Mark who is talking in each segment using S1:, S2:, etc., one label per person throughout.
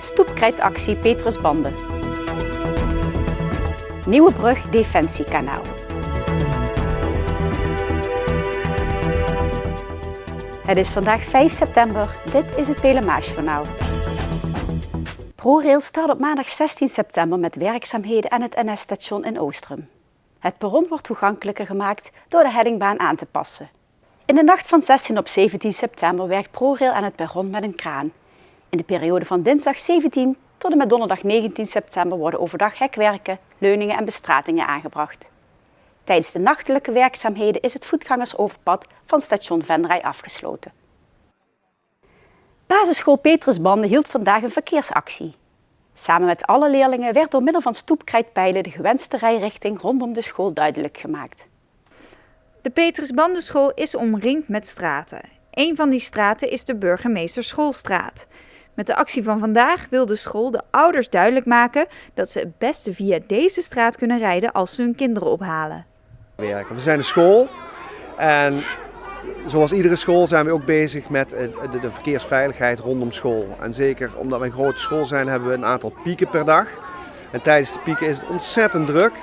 S1: Stoepkrijtactie Petrusbande. Nieuwe brug Defensiekanaal. Het is vandaag 5 september, dit is het Pelemagejournaal. ProRail start op maandag 16 september met werkzaamheden aan het NS-station in Oostrum. Het perron wordt toegankelijker gemaakt door de hellingbaan aan te passen. In de nacht van 16 op 17 september werkt ProRail aan het perron met een kraan. In de periode van dinsdag 17 tot en met donderdag 19 september worden overdag hekwerken, leuningen en bestratingen aangebracht. Tijdens de nachtelijke werkzaamheden is het voetgangersoverpad van station Venray afgesloten. Basisschool Petrusbande hield vandaag een verkeersactie. Samen met alle leerlingen werd door middel van stoepkrijtpijlen de gewenste rijrichting rondom de school duidelijk gemaakt.
S2: De Petrusbandeschool is omringd met straten. Een van die straten is de Burgemeesterschoolstraat. Met de actie van vandaag wil de school de ouders duidelijk maken dat ze het beste via deze straat kunnen rijden als ze hun kinderen ophalen.
S3: We zijn een school en zoals iedere school zijn we ook bezig met de verkeersveiligheid rondom school. En zeker omdat we een grote school zijn hebben we een aantal pieken per dag. En tijdens de pieken is het ontzettend druk.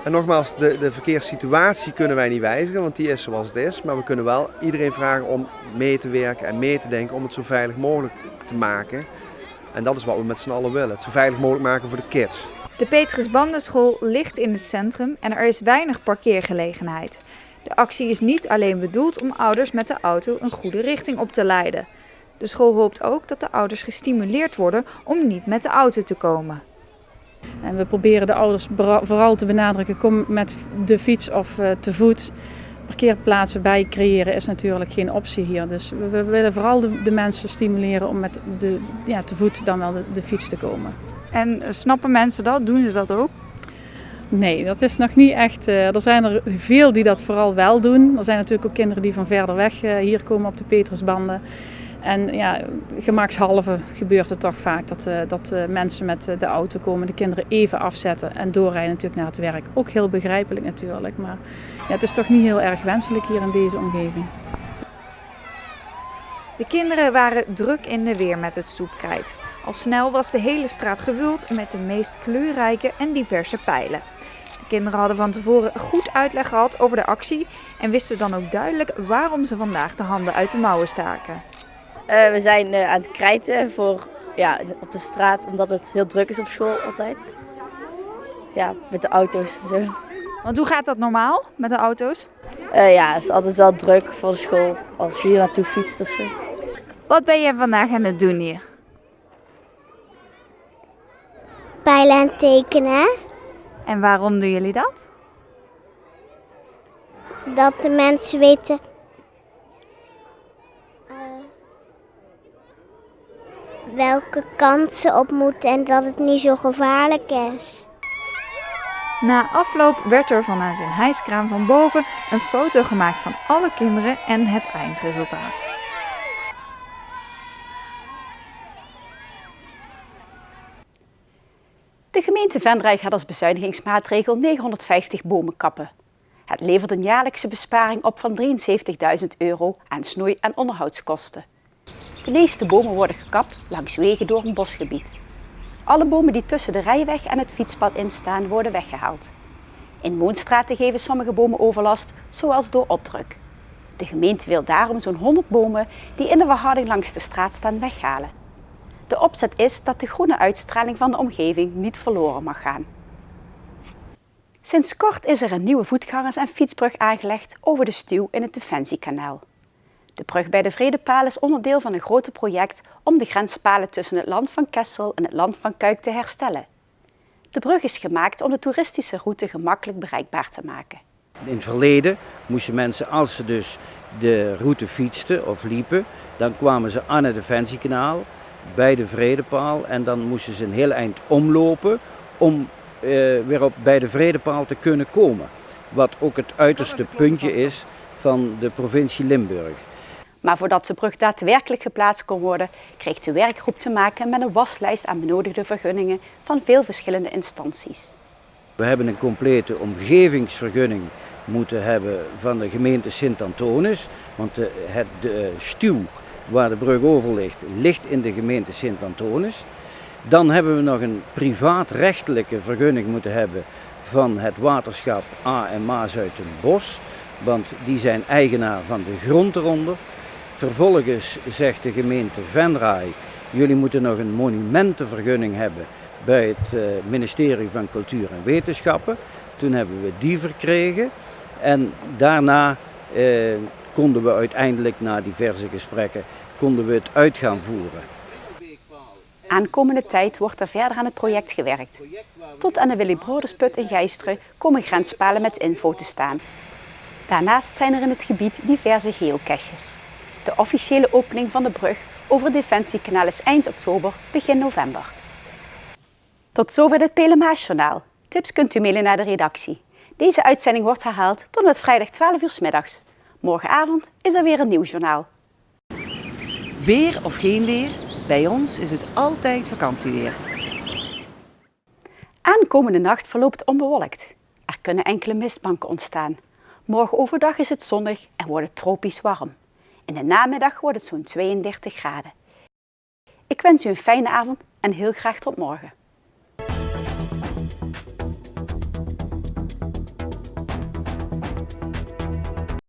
S3: En nogmaals, de verkeerssituatie kunnen wij niet wijzigen, want die is zoals het is. Maar we kunnen wel iedereen vragen om mee te werken en mee te denken om het zo veilig mogelijk te maken. En dat is wat we met z'n allen willen, het zo veilig mogelijk maken voor de kids.
S2: De Petrusbandeschool ligt in het centrum en er is weinig parkeergelegenheid. De actie is niet alleen bedoeld om ouders met de auto een goede richting op te leiden. De school hoopt ook dat de ouders gestimuleerd worden om niet met de auto te komen.
S4: En we proberen de ouders vooral te benadrukken, kom met de fiets of te voet. Parkeerplaatsen bij creëren is natuurlijk geen optie hier. Dus we willen vooral de mensen stimuleren om met te voet dan wel de fiets te komen.
S2: En snappen mensen dat? Doen ze dat ook?
S4: Nee, dat is nog niet echt. Er zijn er veel die dat vooral wel doen. Er zijn natuurlijk ook kinderen die van verder weg hier komen op de Petrusbanden. En ja, gemakshalve gebeurt het toch vaak dat mensen met de auto komen, de kinderen even afzetten en doorrijden natuurlijk naar het werk. Ook heel begrijpelijk natuurlijk, maar ja, het is toch niet heel erg wenselijk hier in deze omgeving.
S2: De kinderen waren druk in de weer met het stoepkrijt. Al snel was de hele straat gevuld met de meest kleurrijke en diverse pijlen. De kinderen hadden van tevoren goed uitleg gehad over de actie en wisten dan ook duidelijk waarom ze vandaag de handen uit de mouwen staken.
S5: We zijn aan het krijten op de straat, omdat het heel druk is op school altijd. Ja, met de auto's en zo.
S2: Want hoe gaat dat normaal met de auto's?
S5: Het is altijd wel druk voor de school als je hier naartoe fietst of zo.
S2: Wat ben je vandaag aan het doen hier?
S6: Pijlen aan het tekenen.
S2: En waarom doen jullie dat?
S6: Dat de mensen weten welke kant ze op moeten en dat het niet zo gevaarlijk is.
S2: Na afloop werd er vanuit een hijskraan van boven een foto gemaakt van alle kinderen en het eindresultaat.
S1: De gemeente Venray gaat als bezuinigingsmaatregel 950 bomen kappen. Het levert een jaarlijkse besparing op van €73.000 aan snoei- en onderhoudskosten. De meeste bomen worden gekapt langs wegen door een bosgebied. Alle bomen die tussen de rijweg en het fietspad instaan worden weggehaald. In woonstraten geven sommige bomen overlast, zoals door opdruk. De gemeente wil daarom zo'n 100 bomen die in de verharding langs de straat staan weghalen. De opzet is dat de groene uitstraling van de omgeving niet verloren mag gaan. Sinds kort is er een nieuwe voetgangers- en fietsbrug aangelegd over de stuw in het Defensiekanaal. De brug bij de Vredepaal is onderdeel van een groter project om de grenspalen tussen het land van Kessel en het land van Cuijk te herstellen. De brug is gemaakt om de toeristische route gemakkelijk bereikbaar te maken.
S7: In het verleden moesten mensen, als ze dus de route fietsten of liepen, dan kwamen ze aan het Defensiekanaal bij de Vredepaal en dan moesten ze een heel eind omlopen om weer bij de Vredepaal te kunnen komen. Wat ook het uiterste puntje is van de provincie Limburg.
S1: Maar voordat de brug daadwerkelijk geplaatst kon worden, kreeg de werkgroep te maken met een waslijst aan benodigde vergunningen van veel verschillende instanties.
S7: We hebben een complete omgevingsvergunning moeten hebben van de gemeente Sint-Antonis, want de stuw waar de brug over ligt, ligt in de gemeente Sint-Antonis. Dan hebben we nog een privaatrechtelijke vergunning moeten hebben van het waterschap A en Maas uit den Bosch, want die zijn eigenaar van de grond eronder. Vervolgens zegt de gemeente Venray, jullie moeten nog een monumentenvergunning hebben bij het ministerie van Cultuur en Wetenschappen. Toen hebben we die verkregen en daarna konden we uiteindelijk na diverse gesprekken het uit gaan voeren.
S1: Aankomende tijd wordt er verder aan het project gewerkt. Tot aan de Willy Brodersput in Gijsteren komen grenspalen met info te staan. Daarnaast zijn er in het gebied diverse geocaches. De officiële opening van de brug over het Defensiekanaal is eind oktober, begin november. Tot zover dit Pelemaasjournaal. Tips kunt u mailen naar de redactie. Deze uitzending wordt herhaald tot en met vrijdag 12 uur 's middags. Morgenavond is er weer een nieuw journaal.
S8: Weer of geen weer, bij ons is het altijd vakantieweer.
S1: Aankomende nacht verloopt onbewolkt. Er kunnen enkele mistbanken ontstaan. Morgen overdag is het zonnig en wordt het tropisch warm. In de namiddag wordt het zo'n 32 graden. Ik wens u een fijne avond en heel graag tot morgen.